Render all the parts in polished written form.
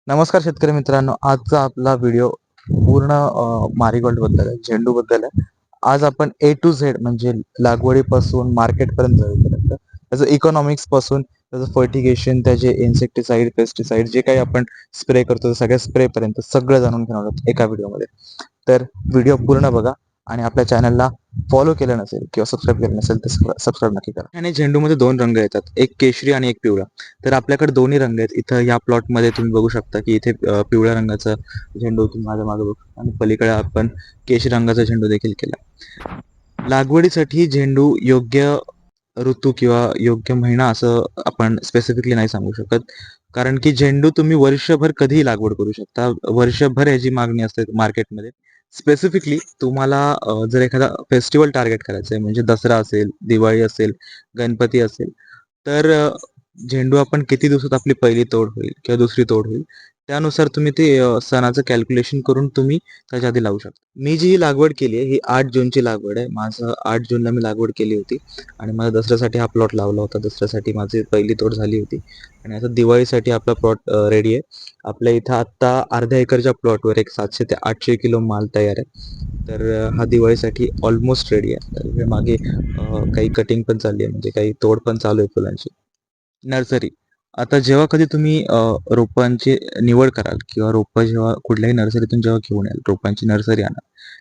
नमस्कार शेतकरी मित्रांनो, आजचा आपला व्हिडिओ पूर्ण मारीगोल्ड बद्दल आहे, झेंडू बद्दल आहे. आज आपण ए टू झेड म्हणजे लागवडीपासून मार्केटपर्यंत जाईपर्यंत त्याचं इकॉनॉमिक्स पासून त्याचं फर्टिगेशन, त्याचे इन्सेक्टिसाइड, पेस्टिसाइड जे काही आपण स्प्रे करतो सगळ्या स्प्रे पर्यंत सगळं जाणून घेणार आहोत एका व्हिडिओमध्ये. तर व्हिडिओ पूर्ण बघा आणि आपल्या चॅनलला फॉलो केलं नसेल किंवा सबस्क्राईब केलं नसेल तर सबस्क्राईब नक्की करा. आणि झेंडूमध्ये दोन रंग येतात, एक केशरी आणि एक पिवळा. तर आपल्याकडे दोन्ही रंग आहेत. इथं या प्लॉटमध्ये तुम्ही बघू शकता की इथे पिवळ्या रंगाचा झेंडू तुम्ही माझ्या मागे बघू शकता आणि पलीकडे आपण केशरी रंगाचा झेंडू देखील केला. लागवडीसाठी झेंडू योग्य ऋतू किंवा योग्य महिना असं आपण स्पेसिफिकली नाही सांगू शकत, कारण की झेंडू तुम्ही वर्षभर कधीही लागवड करू शकता. वर्षभर याची मागणी असते मार्केटमध्ये. स्पेसिफिकली तुम्हाला जर एखादा फेस्टिवल टार्गेट करायचं आहे म्हणजे दसरा असेल, दिवाळी असेल, गणपती असेल, तर झेंडू आपण किती दिवसात आपली पहिली तोड होईल किंवा दुसरी तोड होईल त्यानुसार तुम्ही ते सणाचं कॅल्क्युलेशन करून तुम्ही त्याच्या आधी लावू शकता. मी जी ही लागवड केली आहे ही 8 जूनची लागवड आहे. माझं 8 जूनला मी लागवड केली होती आणि मला दसऱ्यासाठी हा प्लॉट लावला होता. दसऱ्यासाठी माझी पहिली तोड झाली होती आणि आता दिवाळीसाठी आपला प्लॉट रेडी आहे. आपल्या इथं आत्ता अर्ध्या एकरच्या प्लॉटवर एक 700 ते 800 किलो माल तयार आहे. तर हा दिवाळीसाठी ऑलमोस्ट रेडी आहे. तर मागे काही कटिंग पण चालली आहे, म्हणजे काही तोड पण चालू आहे फुलांची. नर्सरी. आता जेव्हा कधी तुम्ही रोपांची निवड कराल किंवा रोपं जेव्हा कुठल्याही नर्सरीतून जेव्हा घेऊन याल, रोपांची नर्सरी आणा.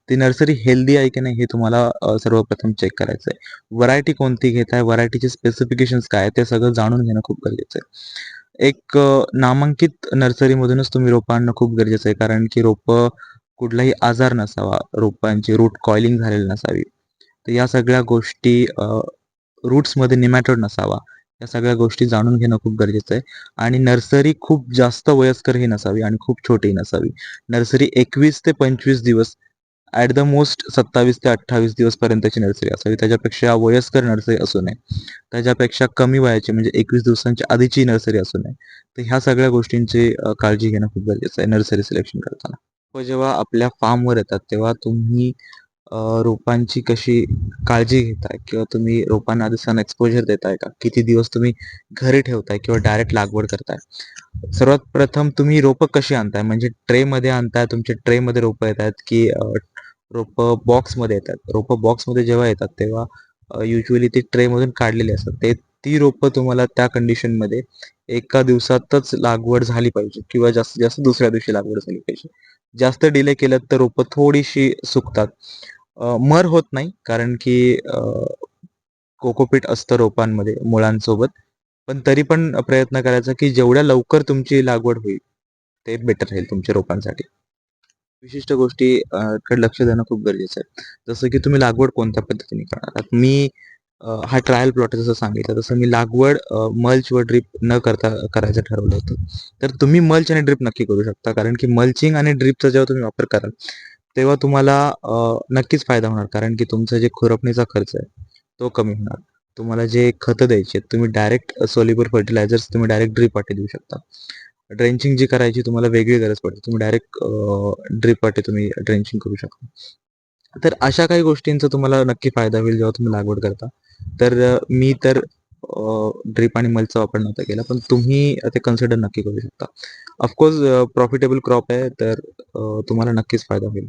ती नर्सरी हेल्दी आहे की नाही हे तुम्हाला सर्वप्रथम चेक करायचं आहे. व्हरायटी कोणती घेताय, व्हरायटीचे स्पेसिफिकेशन्स काय आहेत, ते सगळं जाणून घेणं खूप गरजेचं आहे. एक नामांकित नर्सरीमधूनच तुम्ही रोपं आणणं खूप गरजेचं आहे, कारण की रोपं कुठलाही आजार नसावा, रोपांची रूट कॉइलिंग झालेली नसावी. तर या सगळ्या गोष्टी रूट्समध्ये निमॅटोड नसावा. या सगळ्या गोष्टी जाणून घेणं खूप गरजेचं आहे आणि नर्सरी खूप जास्त वयस्करही नसावी आणि खूप छोटीही नसावी. नर्सरी 21 ते 25 दिवस, ॲट द मोस्ट 27 ते 28 दिवसपर्यंतची नर्सरी असावी. त्याच्यापेक्षा वयस्कर नर्सरी असू नये. त्याच्यापेक्षा कमी वयाची म्हणजे 21 दिवसांच्या आधीची नर्सरी असू नये. तर ह्या सगळ्या गोष्टींची काळजी घेणं खूप गरजेचं आहे नर्सरी सिलेक्शन करताना. व जेव्हा आपल्या फार्मवर येतात तेव्हा तुम्ही रोपांची कशी काळजी घेताय किंवा तुम्ही रोपांना आधी सन एक्सपोजर देताय का? किती दिवस तुम्ही घरी ठेवताय किंवा डायरेक्ट लागवड करताय? सर्वात प्रथम तुम्ही रोपं कशी आणताय? म्हणजे ट्रेमध्ये आणताय, तुमच्या ट्रेमध्ये रोपं येतात की रोपं बॉक्समध्ये येतात? रोपं बॉक्समध्ये जेव्हा येतात तेव्हा युजुअली ती ट्रेमधून काढलेली असतात. ती रोपं तुम्हाला त्या कंडिशनमध्ये एका दिवसातच लागवड झाली पाहिजे किंवा जास्तीत जास्त दुसऱ्या दिवशी लागवड झाली पाहिजे. जास्त डिले केलं तर रोपं थोडीशी सुकतात. मर होत नाही, कारण की कोकोपीट असतं रोपांमध्ये मुळांसोबत. पण तरी पण प्रयत्न करायचा की जेवढ्या लवकर तुमची लागवड होईल, ते बेटर राहील तुमच्या रोपांसाठी. विशिष्ट गोष्टी कडे लक्ष देणं खूप गरजेचं आहे. जसं की तुम्ही लागवड कोणत्या पद्धतीने करणार आहात. मी हा ट्रायल प्लॉट आहे जसं सांगितलं, तसं मी लागवड मल्च व ड्रिप न करता करायचं ठरवलं होतं. तर तुम्ही मल्च आणि ड्रिप नक्की करू शकता, कारण की मल्चिंग आणि ड्रिपचा जेव्हा तुम्ही वापर कराल, तेव्हा तुम्हाला नक्कीच फायदा होणार. कारण की तुमचा जे खुरपणीचा खर्च आहे, तो कमी होणार. तुम्हाला जे खतं द्यायची आहेत, तुम्ही डायरेक्ट सोल्युबल फर्टिलायझर्स तुम्ही डायरेक्ट ड्रिप वाटे देऊ शकता. ड्रेंचिंग जी करायची तुम्हाला वेगळी गरज पडते. तुम्ही डायरेक्ट ड्रिप वाटे तुम्ही ड्रेंचिंग करू शकता. तर अशा काही गोष्टींचा तुम्हाला नक्की फायदा होईल जेव्हा तुम्ही लागवड करता. तर मी तर ड्रिप आणि मल्चचा वापर नव्हता केला, पण तुम्ही ते कन्सिडर नक्की करू शकता. ऑफकोर्स प्रॉफिटेबल क्रॉप आहे, तर तुम्हाला नक्कीच फायदा होईल.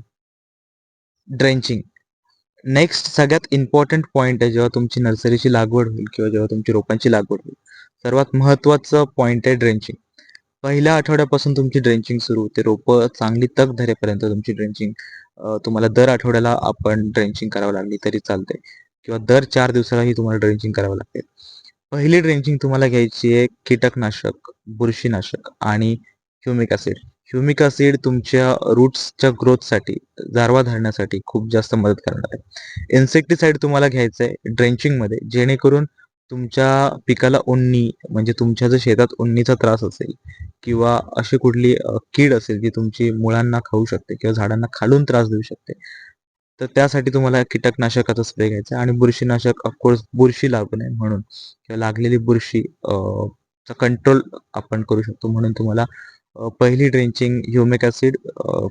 ड्रेंचिंग. नेक्स्ट सगळ्यात इम्पॉर्टंट पॉइंट आहे जेव्हा तुमची नर्सरीची लागवड होईल किंवा जेव्हा तुमची रोपांची लागवड होईल. सर्वात महत्त्वाचं पॉइंट आहे ड्रेंचिंग. पहिल्या आठवड्यापासून तुमची ड्रेंचिंग सुरू होते. रोपं चांगली तग धरेपर्यंत तुमची ड्रेंचिंग. तुम्हाला दर आठवड्याला आपण ड्रेंचिंग करावं लागली तरी चालते किंवा दर 4 दिवसालाही तुम्हाला ड्रेंचिंग करावं लागते. पहिली ड्रेंचिंग तुम्हाला घ्यायची आहे कीटकनाशक, बुरशीनाशक आणि ह्युमिक ॲसिड. ह्युमिक ॲसिड तुमच्या रूट्सच्या ग्रोथसाठी, गारवा धरण्यासाठी खूप जास्त मदत करणार आहे. इन्सेक्टिसाइड तुम्हाला घ्यायचं आहे ड्रेंचिंगमध्ये, जेणेकरून तुमच्या पिकाला उन्नी, म्हणजे तुमच्या जर शेतात उन्नीचा त्रास असेल किंवा अशी कुठली कीड असेल जी तुमची मुळांना खाऊ शकते किंवा झाडांना खालून त्रास देऊ शकते, तर त्यासाठी तुम्हाला कीटकनाशकाचा स्प्रे घ्यायचा आहे. आणि बुरशीनाशक ऑफकोर्स बुरशी लागू नये म्हणून किंवा लागलेली बुरशी चा कंट्रोल आपण करू शकतो, म्हणून तुम्हाला पहिली ड्रेंचिंग ह्युमिक ॲसिड,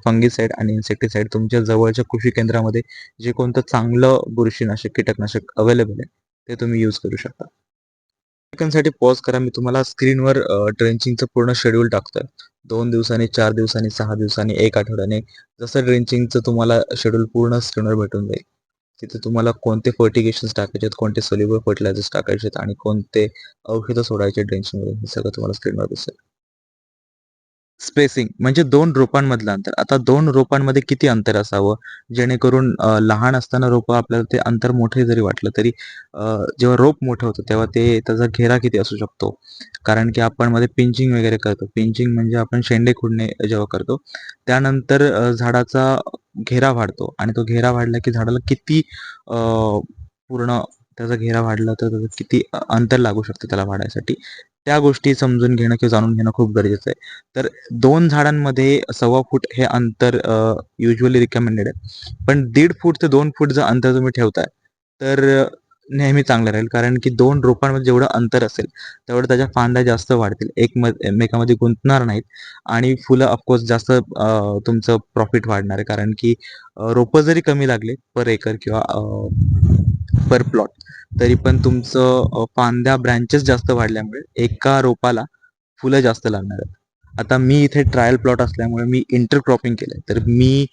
फंगिसाईड आणि इन्सेक्टिसाईड तुमच्या जवळच्या कृषी केंद्रामध्ये जे कोणतं चांगलं बुरशीनाशक, कीटकनाशक अवेलेबल आहे ते तुम्ही यूज करू शकता. सेकंडसाठी पॉज करा. मी तुम्हाला स्क्रीनवर ड्रेंचिंगचं पूर्ण शेड्यूल टाकतोय. 2 दिवसांनी, 4 दिवसांनी, 6 दिवसांनी, 1 आठवड्याने जसं ड्रेंचिंगचं तुम्हाला शेड्यूल पूर्ण स्क्रीनवर भेटून जाईल. तिथे तुम्हाला कोणते फर्टिगेशन्स टाकायचे आहेत, कोणते सोल्युबल फर्टिलायझर्स टाकायचे आहेत आणि कोणते औषधं सोडायचे ड्रेंचिंगमध्ये हे सगळं तुम्हाला स्क्रीनवर दिसेल. स्पेसिंग म्हणजे 2 रोपांमधलं अंतर. आता 2 रोपांमध्ये किती अंतर असावं, जेणेकरून लहान असताना रोपं आपल्याला ते अंतर मोठे जरी वाटलं तरी जेव्हा रोप मोठं होतं तेव्हा ते त्याचा घेरा किती असू शकतो. कारण की आपण मध्ये पिंचिंग वगैरे करतो. पिंचिंग म्हणजे आपण शेंडे खुडणे जेव्हा करतो, त्यानंतर झाडाचा घेरा वाढतो आणि तो घेरा वाढला की झाडाला किती पूर्ण त्याचा घेरा वाढला तर त्याचं किती अंतर लागू शकतं त्याला वाढायसाठी. त्या गोष्टी समजून घेणं किंवा जाणून घेणं खूप गरजेचं आहे. तर 2 झाडांमध्ये 1.25 फूट हे अंतर युजुअली रिकमेंडेड आहे. पण 1.5 फूट ते 2 फूट जर अंतर तुम्ही ठेवताय, तर नेहमी चांगलं राहील. कारण की 2 रोपांमध्ये जेवढं अंतर असेल, तेवढं त्याच्या फांद्या जास्त वाढतील. एकमेकांमध्ये गुंतणार नाहीत आणि फुलं ऑफकोर्स जास्त तुमचं प्रॉफिट वाढणार आहे. कारण की रोपं जरी कमी लागले पर एकर किंवा पर प्लॉट, तरी पण तुमचं फांद्या ब्रँचेस जास्त वाढल्यामुळे एका रोपाला फुलं जास्त लागणार आहेत. आता मी इथे ट्रायल प्लॉट असल्यामुळे मी इंटरक्रॉपिंग केलंय. तर मी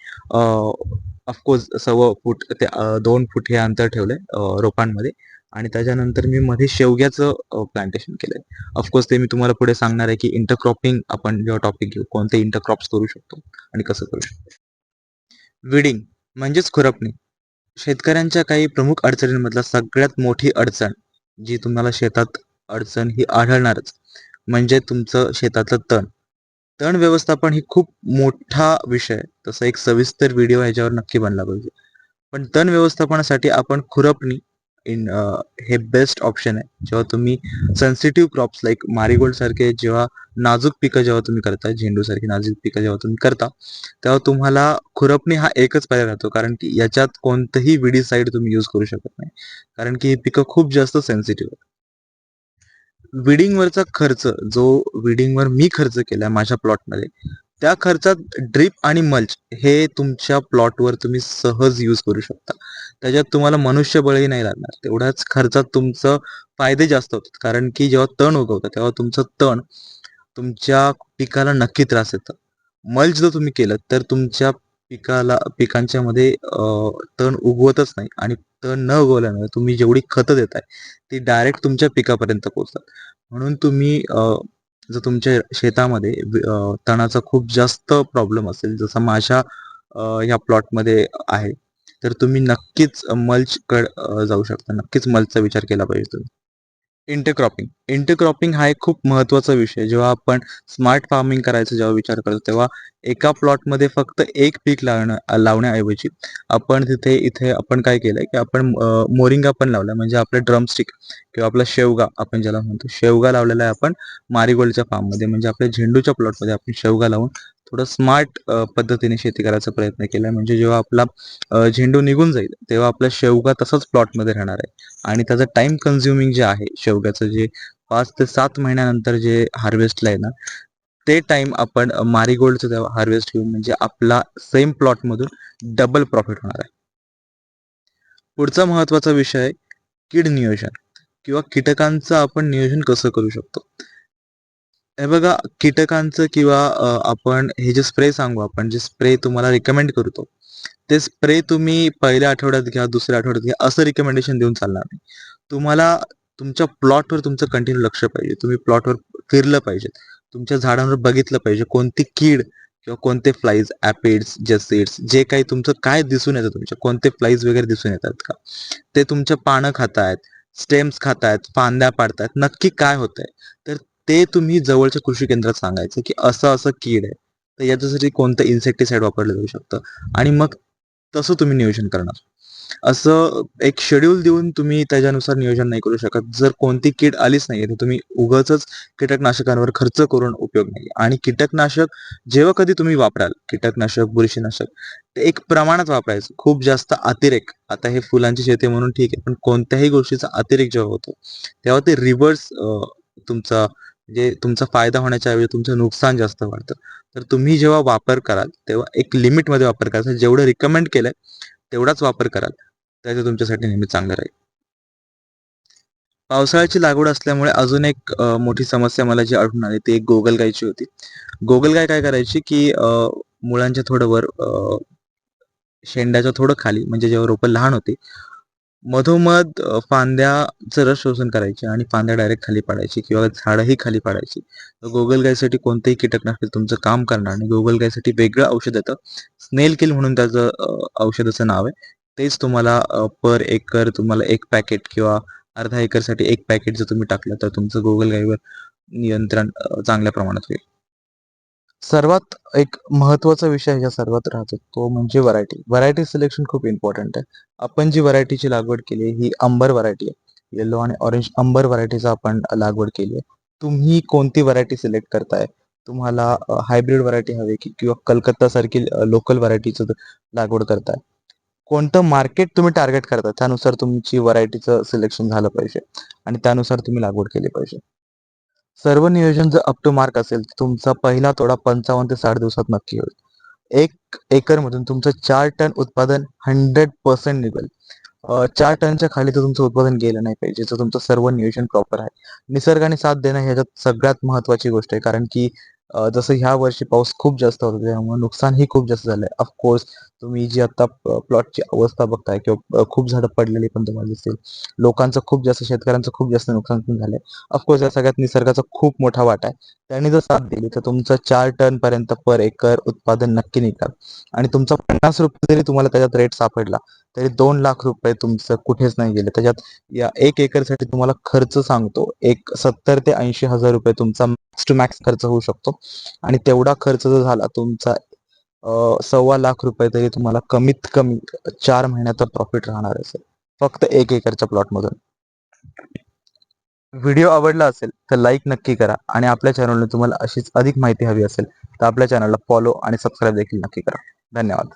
ऑफकोर्स 1.25 फूट ते 2 फूट हे अंतर ठेवलंय रोपांमध्ये आणि त्याच्यानंतर मी मध्ये शेवग्याचं प्लांटेशन केलंय. ऑफकोर्स ते मी तुम्हाला पुढे सांगणार आहे, की इंटरक्रॉपिंग आपण जेव्हा टॉपिक घेऊ, कोणते इंटरक्रॉप्स करू शकतो आणि कसं करू शकतो. विडिंग म्हणजेच खुरपणी. शेतकऱ्यांच्या काही प्रमुख अडचणींमधला सगळ्यात मोठी अडचण जी तुम्हाला शेतात अडचण ही आढळणारच म्हणजे तुमचं शेतातलं तण. तण व्यवस्थापन ही खूप मोठा विषय आहे. तसा एक सविस्तर व्हिडिओ ह्याच्यावर नक्की बनला पाहिजे. पण तण व्यवस्थापनासाठी आपण खुरपणी इन हे बेस्ट ऑप्शन आहे. जेव्हा तुम्ही सेन्सिटिव्ह क्रॉप्स लाईक मारीगोल्ड सारखे जेव्हा नाजूक पिकं जेव्हा तुम्ही करता, झेंडूसारखी नाजूक पिकं जेव्हा तुम्ही करता, तेव्हा तुम्हाला खुरपणी हा एकच पर्याय राहतो. कारण की याच्यात कोणतंही विडीसाईड तुम्ही यूज करू शकत नाही. कारण की ही पिकं खूप जास्त सेन्सिटिव्ह आहेत. विडिंगवरचा खर्च जो विडिंगवर मी खर्च केलाय माझ्या प्लॉटमध्ये, त्या खर्चात ड्रिप आणि मल्च हे तुमच्या प्लॉटवर तुम्ही सहज यूज करू शकता. त्याच्यात तुम्हाला मनुष्यबळही नाही लागणार. तेवढ्याच खर्चात तुमचं फायदे जास्त होतात. कारण की जेव्हा तण उगवतं तेव्हा तुमचं तण तुमच्या पिकाला नक्की त्रास येतं. मल्च जर तुम्ही केलं तर तुमच्या पिकांच्या मध्ये तण उगवतच नाही आणि तण न उगवल्यामुळे तुम्ही जेवढी खतं देताय ती डायरेक्ट तुमच्या पिकापर्यंत पोहोचतात. म्हणून तुम्ही जर तुमच्या शेतामध्ये तणाचा खूप जास्त प्रॉब्लेम असेल जसं माझ्या ह्या प्लॉटमध्ये आहे, तर तुम्ही नक्कीच मल्चकडे जाऊ शकता. नक्कीच मल्चचा विचार केला पाहिजे तुम्ही. इंटरक्रॉपिंग. इंटरक्रॉपिंग हा एक खूप महत्त्वाचा विषय आहे. जेव्हा आपण स्मार्ट फार्मिंग करायचा जेव्हा विचार करतो, तेव्हा एका प्लॉटमध्ये फक्त एक पीक लावण्याऐवजी आपण इथे आपण काय केलंय, की आपण मोरिंगा पण लावलाय. म्हणजे आपलं ड्रमस्टिक किंवा आपला शेवगा आपण ज्याला म्हणतो, शेवगा लावलेला आहे आपण मारीगोल्डच्या फार्ममध्ये. म्हणजे आपल्या झेंडूच्या प्लॉटमध्ये आपण शेवगा लावून थोडं स्मार्ट पद्धतीने शेती करायचा प्रयत्न केलाय. म्हणजे जेव्हा आपला झेंडू निघून जाईल, तेव्हा आपला शेवगा तसाच प्लॉटमध्ये राहणार आहे. आणि त्याचं टाइम कन्झ्युमिंग जे आहे शेवग्याचं जे 5 ते 7 महिन्यानंतर जे हार्वेस्टला येणार, ते टाइम आपण मारीगोल्डचं जेव्हा हार्वेस्ट घेऊन म्हणजे आपला सेम प्लॉटमधून डबल प्रॉफिट होणार आहे. पुढचा महत्त्वाचा विषय आहे कीड नियोजन किंवा कीटकांचं आपण नियोजन कसं करू शकतो. हे बघा कीटकांचं किंवा आपण हे जे स्प्रे सांगू आपण जे स्प्रे तुम्हाला रिकमेंड करतो, ते स्प्रे तुम्ही पहिल्या आठवड्यात घ्या, दुसऱ्या आठवड्यात घ्या असं रिकमेंडेशन देऊन चालणार नाही. तुम्हाला तुमच्या प्लॉटवर तुमचं कंटिन्यू लक्ष पाहिजे. तुम्ही प्लॉटवर फिरलं पाहिजे. तुमच्या झाडांवर बघितलं पाहिजे कोणती कीड किंवा कोणते फ्लाईज, ॲपिड्स, जसिड्स जे काही तुमचं काय दिसून येतं तुमच्या कोणते फ्लाईज वगैरे दिसून येतात का? ते तुमच्या पानं खातायत, स्टेम्स खातायत, फांद्या पाडतायत, नक्की काय होतंय? तर ते तुम्ही जवळच्या कृषी केंद्रात सांगायचं, की असं-असं कीड आहे. तर याच्यासाठी कोणतं इन्सेक्टिसाइड वापरलं जाऊ शकतं आणि मग तसं तुम्ही नियोजन करणार. असं एक शेड्यूल देऊन तुम्ही त्याच्यानुसार नियोजन नाही करू शकत. जर कोणती कीड आलीच नाहीये, तर तुम्ही उगाचच कीटकनाशकांवर खर्च करून उपयोग नाही. आणि कीटकनाशक जेव्हा कधी तुम्ही वापराल, कीटकनाशक, बुरशीनाशक ते एक प्रमाणात वापरायचं. खूप जास्त अतिरेक, आता हे फुलांची शेती म्हणून ठीक आहे, पण कोणत्याही गोष्टीचा अतिरेक जेव्हा होतो, तेव्हा ते रिव्हर्स तुमचा म्हणजे तुमचा फायदा होण्याच्या ऐवजी तुमचं नुकसान जास्त वाढतं. तर तुम्ही जेव्हा वापर कराल, तेव्हा एक लिमिटमध्ये वापर करायचा. जेवढं रिकमेंड केलंय तेवढाच वापर कराल, तर ते तुमच्यासाठी नेहमी चांगलं राहील. पावसाळ्याची लागवड असल्यामुळे अजून एक मोठी समस्या मला जी आढळून आली ती एक गोगलगायची होती. गोगलगाय काय करायची, की मुळांच्या थोडं वर शेंड्याच्या थोडं खाली म्हणजे जेव्हा रोपं लहान होती, मधोमध फांद्याचं रस शोषण करायची आणि फांद्या डायरेक्ट खाली पाडायची किंवा झाडंही खाली पाडायची. तर गोगलगायीसाठी कोणतंही कीटकनाशक तुमचं काम करणार नाही. गोगलगायीसाठी वेगळं औषध येतं. स्नेल किल म्हणून त्याचं औषधाचं नाव आहे. तेच तुम्हाला पर एकर तुम्हाला 1 पॅकेट किंवा अर्धा एकरसाठी 1 पॅकेट जर तुम्ही टाकलं, तर तुमचं गोगलगाईवर नियंत्रण चांगल्या प्रमाणात होईल. सर्वात एक महत्त्वाचा विषय या सर्वात राहतो तो म्हणजे व्हरायटी. व्हरायटी सिलेक्शन खूप इम्पॉर्टंट आहे. आपण जी व्हरायटीची लागवड केली ही अंबर व्हरायटी आहे. येलो आणि ऑरेंज अंबर व्हरायटीचा आपण लागवड केली आहे. तुम्ही कोणती व्हरायटी सिलेक्ट करताय? तुम्हाला हायब्रिड व्हरायटी हवी की किंवा कलकत्तासारखी लोकल व्हरायटीचं लागवड करताय? कोणतं मार्केट तुम्ही टार्गेट करता त्यानुसार तुमची व्हरायटीचं सिलेक्शन झालं पाहिजे आणि त्यानुसार तुम्ही लागवड केली पाहिजे. सर्व नियोजन जर अप टू मार्क असेल, तर तुमचा पहिला तोडा 55 ते 60 दिवसात नक्की होईल. 1 एकरमधून तुमचं 4 टन उत्पादन 100% निघेल. 4 टनच्या खाली तर तुमचं उत्पादन गेलं नाही पाहिजे, जर तुमचं सर्व नियोजन प्रॉपर आहे. निसर्गाने साथ देणं ह्याच्यात सगळ्यात महत्त्वाची गोष्ट आहे. कारण की जसं ह्या वर्षी पाऊस खूप जास्त होता, त्यामुळे नुकसानही खूप जास्त झालंय. ऑफकोर्स तुम्ही जी आता प्लॉटची अवस्था बघताय किंवा खूप झाडं पडलेली पण तुम्हाला दिसतील. लोकांचं खूप जास्त शेतकऱ्यांचं खूप जास्त नुकसान पण झालंय. ऑफकोर्स या सगळ्यात निसर्गाचा खूप मोठा वाटा आहे. त्यांनी जर साथ दिली तर तुमचं 4 टन पर्यंत पर एकर उत्पादन नक्की निघाल आणि तुमचा ₹50 जरी तुम्हाला त्याच्यात रेट सापडला, तरी ₹2,00,000 तुमचं कुठेच नाही गेले. त्याच्यात या 1 एकरसाठी तुम्हाला खर्च सांगतो, एक 70 ते 80,000 तुमचा मॅक्स टू मॅक्स खर्च होऊ शकतो आणि तेवढा खर्च जर झाला तुमचा ₹1,25,000 तरी तुम्हाला कमीत कमी 4 महिन्याचा प्रॉफिट राहणार असेल. फक्त 1 एकरच्या प्लॉटमधून. व्हिडिओ आवडला असेल तर लाईक नक्की करा आणि आपल्या चॅनलने तुम्हाला अशीच अधिक माहिती हवी असेल तर आपल्या चॅनलला फॉलो आणि सबस्क्राईब देखील नक्की करा. धन्यवाद.